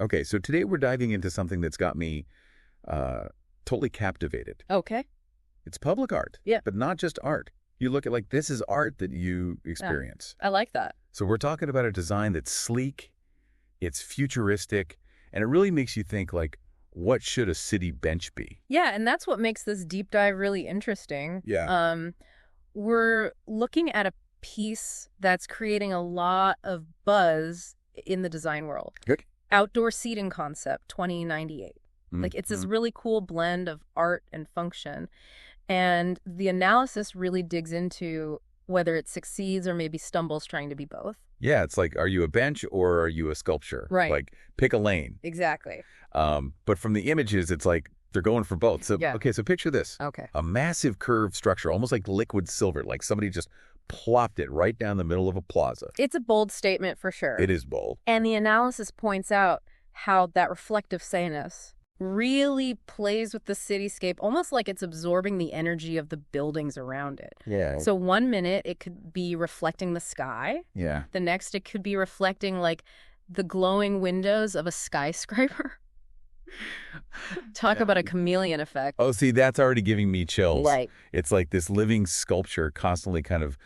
Okay, so today we're diving into something that's got me totally captivated. Okay. It's public art. Yeah. But not just art. You look at this is art that you experience. I like that. So we're talking about a design that's sleek, it's futuristic, and it really makes you think what should a city bench be? Yeah, and that's what makes this deep dive really interesting. Yeah. We're looking at a piece that's creating a lot of buzz in the design world. Okay. Outdoor seating concept 2098. It's this really cool blend of art and function. And the analysis really digs into whether it succeeds or maybe stumbles trying to be both. Yeah, it's are you a bench or are you a sculpture? Right. Pick a lane. Exactly. But from the images, it's they're going for both. So, Yeah. Okay, so picture this. Okay. A massive curved structure, almost like liquid silver, like somebody just plopped it right down the middle of a plaza. It's a bold statement for sure. It is bold. And the analysis points out how that reflective sanus really plays with the cityscape, almost like it's absorbing the energy of the buildings around it. Yeah. So 1 minute it could be reflecting the sky. Yeah. The next it could be reflecting the glowing windows of a skyscraper. Talk about a chameleon effect. Oh, see, that's already giving me chills. Right. It's like this living sculpture constantly kind of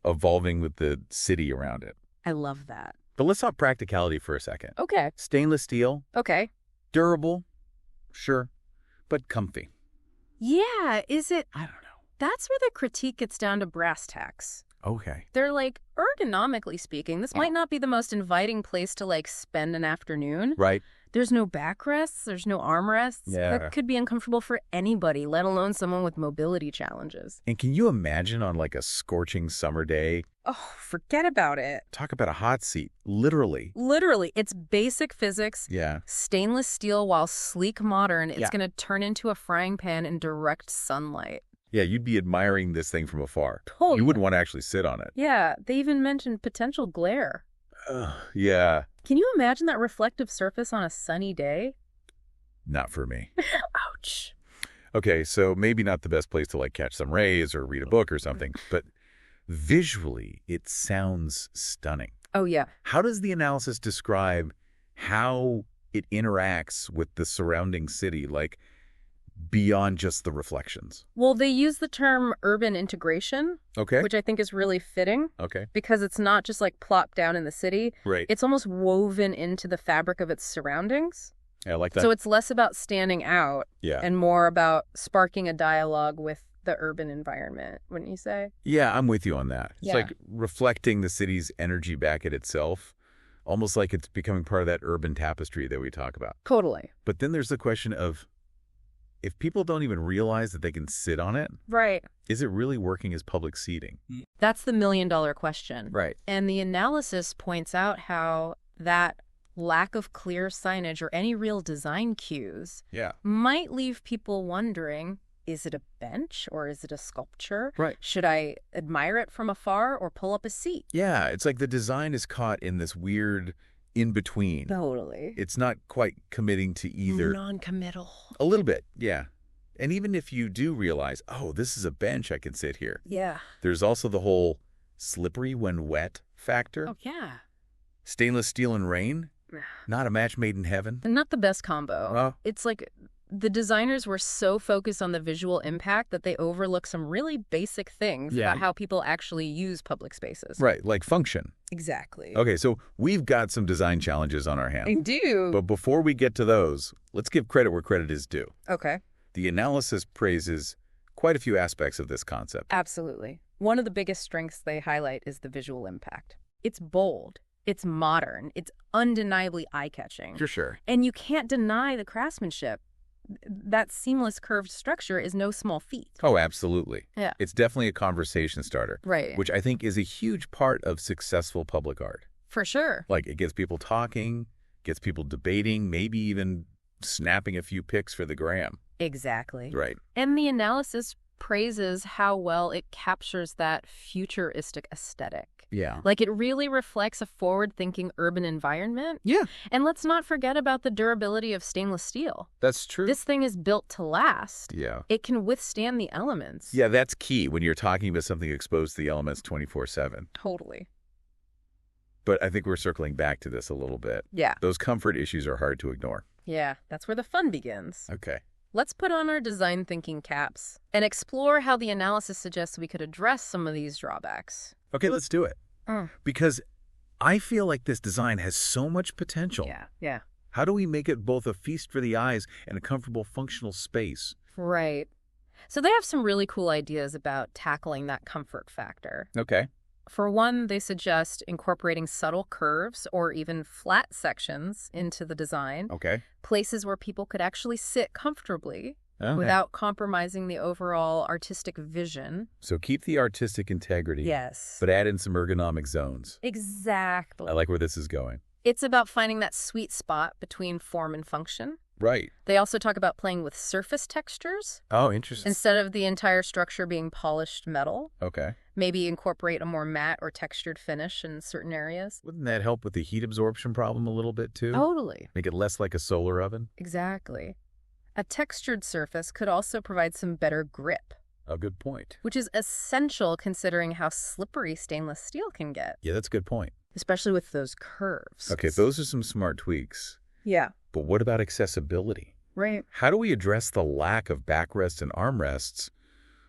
evolving with the city around it. I love that. But let's talk practicality for a second. Okay. Stainless steel, Okay. durable, sure, but comfy. Yeah, is it? I don't know. That's where the critique gets down to brass tacks. Okay. They're ergonomically speaking, this might not be the most inviting place to spend an afternoon. Right. There's no backrests, there's no armrests. Yeah. That could be uncomfortable for anybody, let alone someone with mobility challenges. And can you imagine on a scorching summer day? Oh, forget about it. Talk about a hot seat, literally. Literally, it's basic physics. Yeah. Stainless steel, while sleek modern, it's Yeah. going to turn into a frying pan in direct sunlight. Yeah, you'd be admiring this thing from afar. Totally. You wouldn't want to actually sit on it. Yeah, they even mentioned potential glare. Yeah. Can you imagine that reflective surface on a sunny day? Not for me. Ouch. Okay, so maybe not the best place to catch some rays or read a book or something, but visually it sounds stunning. Oh, yeah. How does the analysis describe how it interacts with the surrounding city, beyond just the reflections? Well, they use the term urban integration, Okay. which I think is really fitting Okay. because it's not just plopped down in the city. Right. It's almost woven into the fabric of its surroundings. Yeah, I like that. So it's less about standing out Yeah. and more about sparking a dialogue with the urban environment, wouldn't you say? Yeah, I'm with you on that. It's Yeah. reflecting the city's energy back at itself, almost like it's becoming part of that urban tapestry that we talk about. Totally. But then there's the question of, if people don't even realize that they can sit on it, Right. is it really working as public seating? That's the million-dollar question. Right. And the analysis points out how that lack of clear signage or any real design cues Yeah. might leave people wondering, is it a bench or is it a sculpture? Right. Should I admire it from afar or pull up a seat? Yeah, it's like the design is caught in this weird in-between. Totally. It's not quite committing to either. Non-committal. A little bit, yeah. And even if you do realize, oh, this is a bench, I can sit here. Yeah. There's also the whole slippery when wet factor. Oh, yeah. Stainless steel and rain, not a match made in heaven. Not the best combo. Well, It's the designers were so focused on the visual impact that they overlook some really basic things Yeah. about how people actually use public spaces. right, like function. Exactly. Okay, so we've got some design challenges on our hands. I do. But before we get to those, let's give credit where credit is due. Okay. The analysis praises quite a few aspects of this concept. Absolutely. One of the biggest strengths they highlight is the visual impact. It's bold. It's modern. It's undeniably eye-catching. For sure. And you can't deny the craftsmanship. That seamless curved structure is no small feat. Oh, absolutely. Yeah. It's definitely a conversation starter, Right. which I think is a huge part of successful public art. For sure. It gets people talking, gets people debating, maybe even snapping a few pics for the gram. Exactly. Right. And the analysis praises how well it captures that futuristic aesthetic. Yeah. It really reflects a forward-thinking urban environment. Yeah. And let's not forget about the durability of stainless steel. That's true. This thing is built to last. Yeah. It can withstand the elements. Yeah, that's key when you're talking about something exposed to the elements 24/7. Totally. But I think we're circling back to this a little bit. Yeah. Those comfort issues are hard to ignore. Yeah, that's where the fun begins. Okay. Let's put on our design thinking caps and explore how the analysis suggests we could address some of these drawbacks. Okay, let's do it. Mm. Because I feel like this design has so much potential. Yeah. How do we make it both a feast for the eyes and a comfortable, functional space? Right. So they have some really cool ideas about tackling that comfort factor. Okay. For one, they suggest incorporating subtle curves or even flat sections into the design, Okay. places where people could actually sit comfortably Okay. without compromising the overall artistic vision. So keep the artistic integrity. Yes. But add in some ergonomic zones. Exactly. I like where this is going. It's about finding that sweet spot between form and function. Right. They also talk about playing with surface textures. Oh, interesting. Instead of the entire structure being polished metal, Okay. maybe incorporate a more matte or textured finish in certain areas. Wouldn't that help with the heat absorption problem a little bit too? Totally. Make it less like a solar oven? Exactly. A textured surface could also provide some better grip, A good point. which is essential considering how slippery stainless steel can get, Yeah, that's a good point. especially with those curves. Okay, those are some smart tweaks. Yeah. But what about accessibility? Right. How do we address the lack of backrests and armrests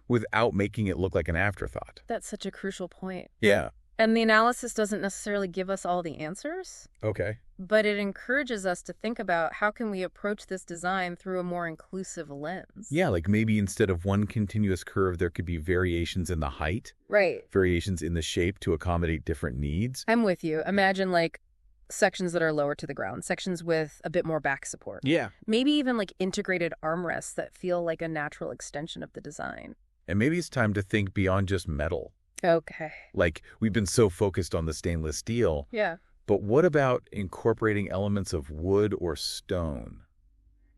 without making it look like an afterthought? That's such a crucial point. Yeah. And the analysis doesn't necessarily give us all the answers, Okay. but it encourages us to think about how can we approach this design through a more inclusive lens. Yeah, like maybe instead of one continuous curve, there could be variations in the height, Right. variations in the shape to accommodate different needs. I'm with you. Imagine like sections that are lower to the ground, sections with a bit more back support. Yeah. Maybe even like integrated armrests that feel like a natural extension of the design. And maybe it's time to think beyond just metal. Okay. Like, we've been so focused on the stainless steel, Yeah. but what about incorporating elements of wood or stone?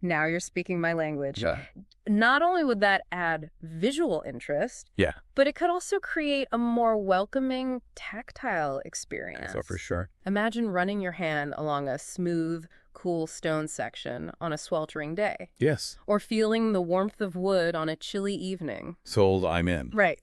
Now you're speaking my language. Yeah. Not only would that add visual interest, Yeah. but it could also create a more welcoming tactile experience. So for sure. Imagine running your hand along a smooth, cool stone section on a sweltering day, Yes. or feeling the warmth of wood on a chilly evening. Sold, I'm in. Right.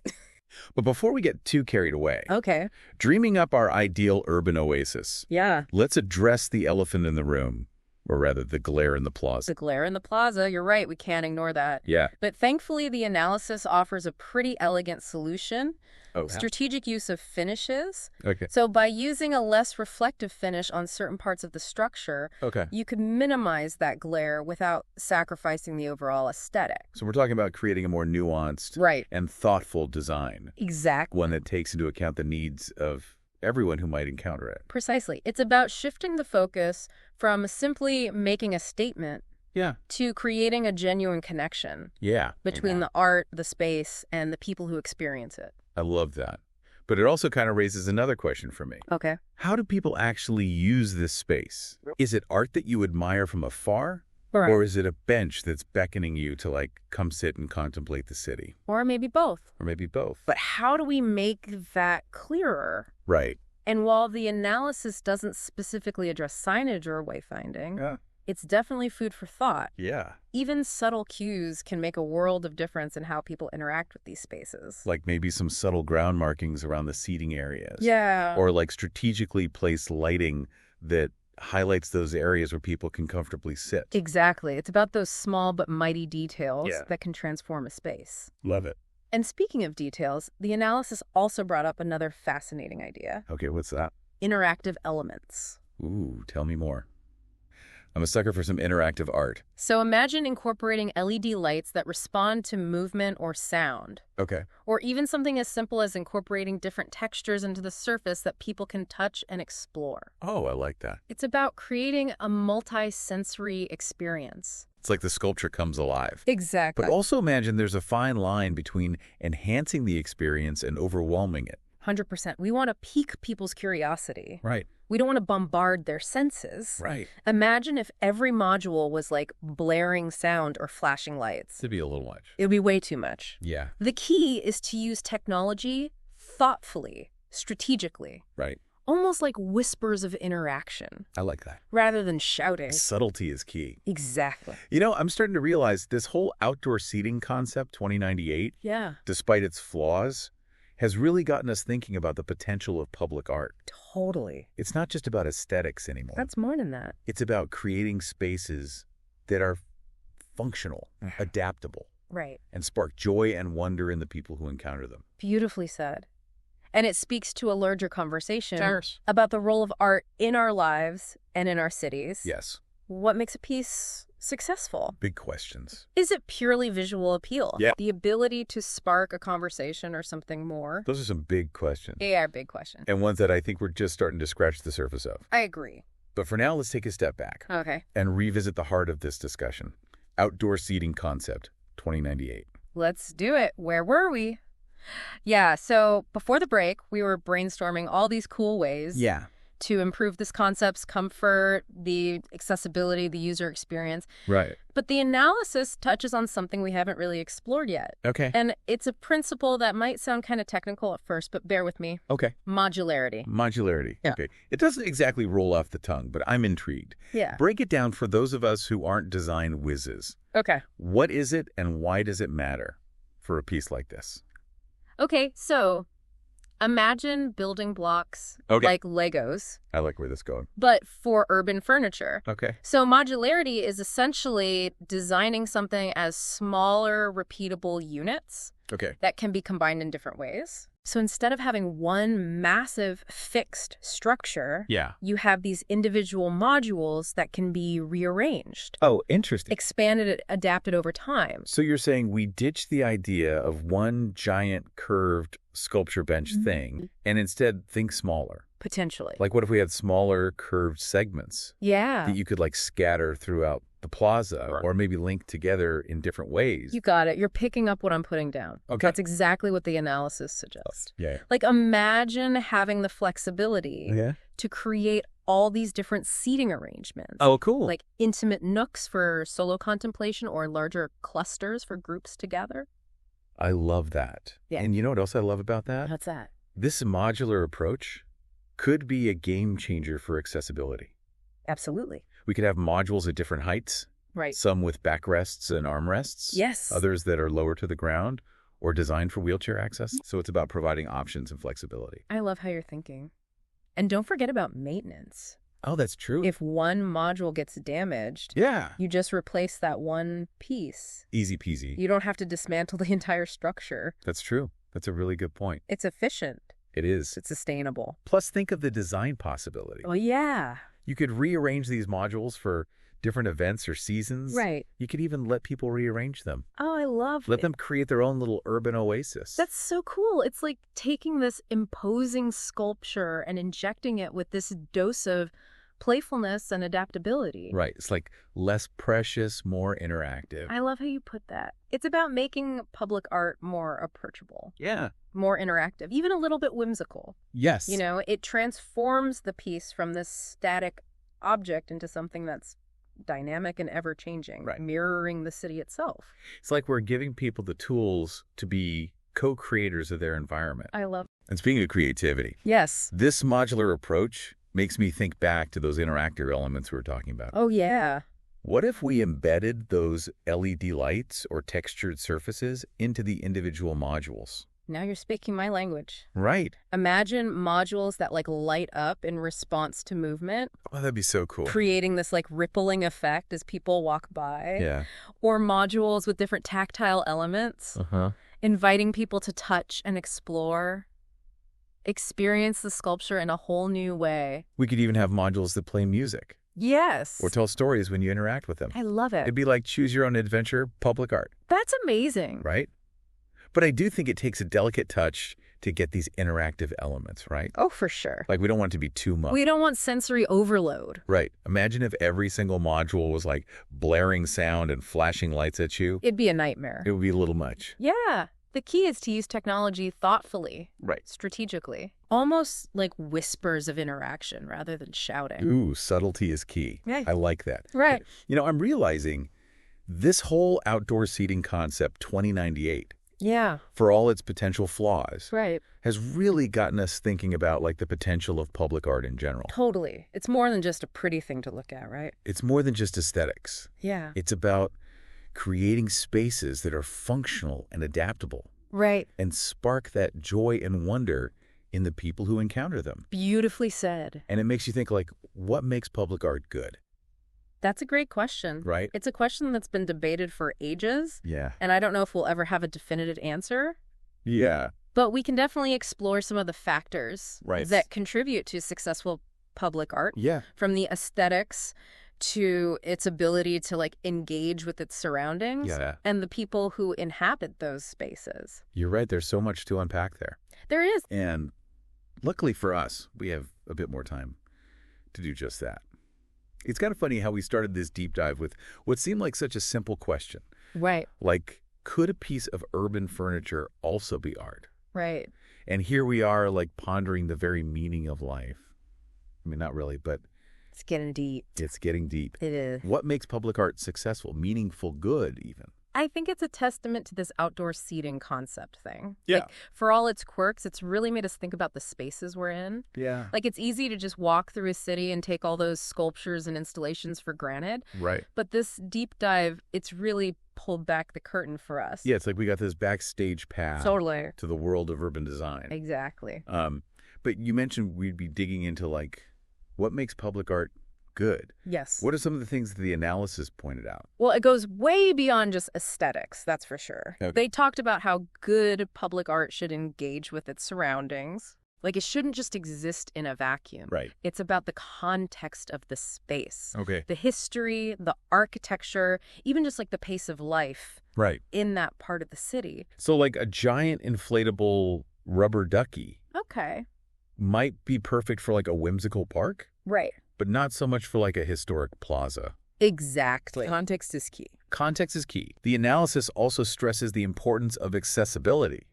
But before we get too carried away, Okay. dreaming up our ideal urban oasis, Yeah. let's address the elephant in the room, or rather the glare in the plaza. The glare in the plaza, you're right, we can't ignore that. Yeah. But thankfully, the analysis offers a pretty elegant solution. Oh, Strategic use of finishes. okay. So by using a less reflective finish on certain parts of the structure, Okay. you could minimize that glare without sacrificing the overall aesthetic. So we're talking about creating a more nuanced Right. and thoughtful design, Exactly. one that takes into account the needs of everyone who might encounter it. Precisely. It's about shifting the focus from simply making a statement Yeah. to creating a genuine connection Yeah. between the art, the space, and the people who experience it. I love that. But it also kind of raises another question for me. Okay. How do people actually use this space? Is it art that you admire from afar? Right. Or is it a bench that's beckoning you to, like, come sit and contemplate the city? Or maybe both. Or maybe both. But how do we make that clearer? Right. And while the analysis doesn't specifically address signage or wayfinding, Yeah. it's definitely food for thought. Yeah. Even subtle cues can make a world of difference in how people interact with these spaces. Like maybe some subtle ground markings around the seating areas. Yeah. Or like strategically placed lighting that highlights those areas where people can comfortably sit. Exactly. It's about those small but mighty details Yeah. that can transform a space. Love it. And speaking of details, the analysis also brought up another fascinating idea: Okay, what's that? interactive elements. Ooh, tell me more. I'm a sucker for some interactive art. So imagine incorporating LED lights that respond to movement or sound, Okay. or even something as simple as incorporating different textures into the surface that people can touch and explore. Oh, I like that. It's about creating a multi-sensory experience. It's like the sculpture comes alive. Exactly. But also imagine there's a fine line between enhancing the experience and overwhelming it. 100%. We want to pique people's curiosity. Right. We don't want to bombard their senses. Right. Imagine if every module was like blaring sound or flashing lights. It'd be a little much. It would be way too much. Yeah. The key is to use technology thoughtfully, strategically, Right. almost like whispers of interaction, I like that. rather than shouting. Subtlety is key. Exactly. You know, I'm starting to realize this whole outdoor seating concept, 2098, Yeah. despite its flaws, has really gotten us thinking about the potential of public art. Totally. It's not just about aesthetics anymore. That's more than that. It's about creating spaces that are functional, adaptable, Right. and spark joy and wonder in the people who encounter them. Beautifully said. And it speaks to a larger conversation Cheers. about the role of art in our lives and in our cities. Yes. What makes a piece successful? Big questions. Is it purely visual appeal? Yeah. The ability to spark a conversation or something more? Those are some big questions. Yeah, big question. And ones that I think we're just starting to scratch the surface of. I agree. But for now, let's take a step back Okay. and revisit the heart of this discussion. Outdoor seating concept, 2098. Let's do it. Where were we? Yeah, so before the break, we were brainstorming all these cool ways to improve this concept's comfort, the accessibility, the user experience. Right. But the analysis touches on something we haven't really explored yet. Okay. And it's a principle that might sound kind of technical at first, but bear with me. Okay. Modularity. Modularity. Yeah. Okay. It doesn't exactly roll off the tongue, but I'm intrigued. Yeah. Break it down for those of us who aren't design whizzes. Okay. What is it and why does it matter for a piece like this? Okay, so imagine building blocks Okay. like Legos, I like where this is going. but for urban furniture. Okay. So modularity is essentially designing something as smaller, repeatable units Okay. that can be combined in different ways. So instead of having one massive fixed structure, Yeah. you have these individual modules that can be rearranged, Oh, interesting. expanded, adapted over time. So you're saying we ditch the idea of one giant curved sculpture bench thing and instead think smaller. Potentially. Like what if we had smaller curved segments Yeah. that you could like scatter throughout the plaza Right. or maybe link together in different ways? You got it. You're picking up what I'm putting down. Okay. That's exactly what the analysis suggests. Yeah. Like, imagine having the flexibility Yeah. to create all these different seating arrangements. Oh, cool. Like intimate nooks for solo contemplation or larger clusters for groups to gather. I love that. Yeah. And you know what else I love about that? What's that? This modular approach could be a game changer for accessibility. Absolutely. We could have modules at different heights, Right. some with backrests and armrests. Yes. Others that are lower to the ground or designed for wheelchair access. So it's about providing options and flexibility. I love how you're thinking. And don't forget about maintenance. Oh, that's true. If one module gets damaged, Yeah. you just replace that one piece. Easy peasy. You don't have to dismantle the entire structure. That's true. That's a really good point. It's efficient. It is. It's sustainable. Plus, think of the design possibility. Oh, yeah. You could rearrange these modules for different events or seasons. Right. You could even let people rearrange them. Oh, I love Let it. them create their own little urban oasis. That's so cool. It's like taking this imposing sculpture and injecting it with this dose of playfulness and adaptability. Right. It's like less precious, more interactive. I love how you put that. It's about making public art more approachable, Yeah. more interactive, even a little bit whimsical. Yes. You know, it transforms the piece from this static object into something that's dynamic and ever-changing, Right. mirroring the city itself. It's like we're giving people the tools to be co-creators of their environment. I love. And speaking of creativity, Yes. this modular approach makes me think back to those interactive elements we were talking about. Oh, yeah. What if we embedded those LED lights or textured surfaces into the individual modules? Now you're speaking my language. Right. Imagine modules that like light up in response to movement, Oh, that'd be so cool. creating this like rippling effect as people walk by. Yeah. Or modules with different tactile elements, Uh-huh. inviting people to touch and explore, experience the sculpture in a whole new way. We could even have modules that play music Yes. or tell stories when you interact with them. I love it. It'd be like choose your own adventure, public art, That's amazing. right? But I do think it takes a delicate touch to get these interactive elements, right? Oh, for sure. Like we don't want it to be too much. We don't want sensory overload. Right. Imagine if every single module was like blaring sound and flashing lights at you. It'd be a nightmare. It would be a little much. Yeah. The key is to use technology thoughtfully, Right. strategically, almost like whispers of interaction rather than shouting. Ooh, subtlety is key. Yeah. I like that. Right. You know, I'm realizing this whole outdoor seating concept 2098, Yeah. for all its potential flaws, Right. has really gotten us thinking about like the potential of public art in general. Totally. It's more than just a pretty thing to look at, right? It's more than just aesthetics. Yeah. It's about creating spaces that are functional and adaptable, Right. and spark that joy and wonder in the people who encounter them. Beautifully said. And it makes you think, like, what makes public art good, That's a great question. right? It's a question that's been debated for ages, Yeah. and I don't know if we'll ever have a definitive answer. Yeah. But we can definitely explore some of the factors Right. that contribute to successful public art, Yeah. from the aesthetics to its ability to like engage with its surroundings Yeah. and the people who inhabit those spaces. You're right. There's so much to unpack there. There is. And luckily for us, we have a bit more time to do just that. It's kind of funny how we started this deep dive with what seemed like such a simple question. Right. Like, could a piece of urban furniture also be art? Right. And here we are, like, pondering the very meaning of life. I mean, not really, but It's getting deep. it's getting deep. It is. What makes public art successful, meaningful, good, even? I think it's a testament to this outdoor seating concept thing. Yeah. Like, for all its quirks, it's really made us think about the spaces we're in. Yeah. Like, it's easy to just walk through a city and take all those sculptures and installations for granted. Right. But this deep dive, it's really pulled back the curtain for us. Yeah, it's like we got this backstage path Totally. to the world of urban design. Exactly. But you mentioned we'd be digging into, like, what makes public art good? Yes. What are some of the things that the analysis pointed out? Well, it goes way beyond just aesthetics, that's for sure. Okay. They talked about how good public art should engage with its surroundings. Like, it shouldn't just exist in a vacuum. Right. It's about the context of the space, Okay. the history, the architecture, even just like the pace of life Right. in that part of the city. So, like, a giant inflatable rubber ducky Okay. might be perfect for, like, a whimsical park, Right. but not so much for, like, a historic plaza. Exactly. Context is key. Context is key. The analysis also stresses the importance of accessibility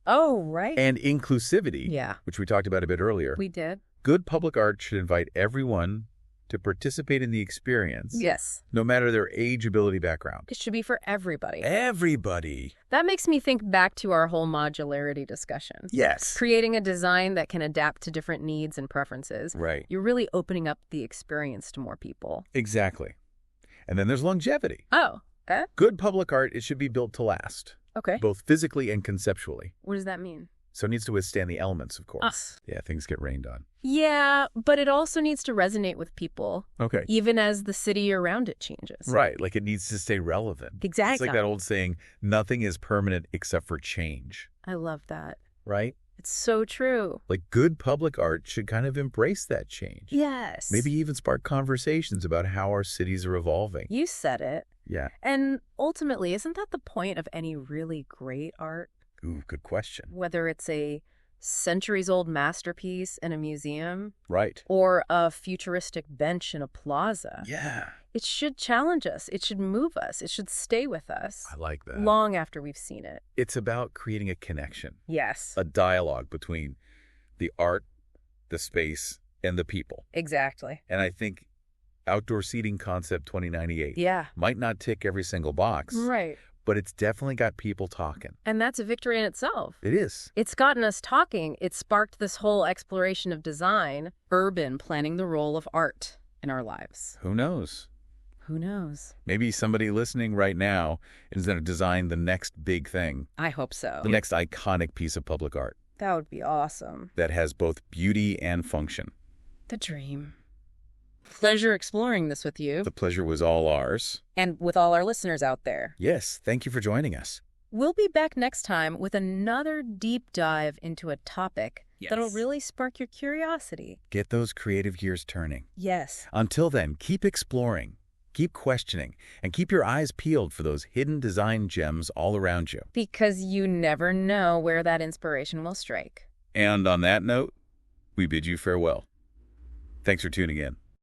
Oh, right. and inclusivity, Yeah, which we talked about a bit earlier. we did. Good public art should invite everyone to participate in the experience, Yes. no matter their age, ability, background. It should be for everybody. Everybody. That makes me think back to our whole modularity discussion. Yes. Creating a design that can adapt to different needs and preferences. Right. You're really opening up the experience to more people. Exactly. And then there's longevity. Oh, okay. Good public art, it should be built to last, Okay. both physically and conceptually. What does that mean? So it needs to withstand the elements, of course. Ah. Yeah, things get rained on. Yeah, but it also needs to resonate with people, Okay. even as the city around it changes. Right, like it needs to stay relevant. Exactly. It's like that old saying, nothing is permanent except for change, I love that. right? It's so true. Like good public art should kind of embrace that change. Yes. Maybe even spark conversations about how our cities are evolving. You said it. Yeah. And ultimately, isn't that the point of any really great art? Ooh, good question. Whether it's a centuries-old masterpiece in a museum Right. or a futuristic bench in a plaza. Yeah. It should challenge us. It should move us. It should stay with us I like that. long after we've seen it. It's about creating a connection, Yes, a dialogue between the art, the space, and the people. exactly. And I think Outdoor Seating Concept 2098 Yeah, might not tick every single box, right. but it's definitely got people talking. And that's a victory in itself. It is. It's gotten us talking. It sparked this whole exploration of design, urban planning the role of art in our lives. Who knows? Who knows? Maybe somebody listening right now is going to design the next big thing, I hope so. the next iconic piece of public art That would be awesome. that has both beauty and function. The dream. Pleasure exploring this with you The pleasure was all ours. and with all our listeners out there. Yes, thank you for joining us. We'll be back next time with another deep dive into a topic that'll really spark your curiosity. Get those creative gears turning. Yes. Until then, keep exploring, keep questioning, and keep your eyes peeled for those hidden design gems all around you. Because you never know where that inspiration will strike. And on that note, we bid you farewell. Thanks for tuning in.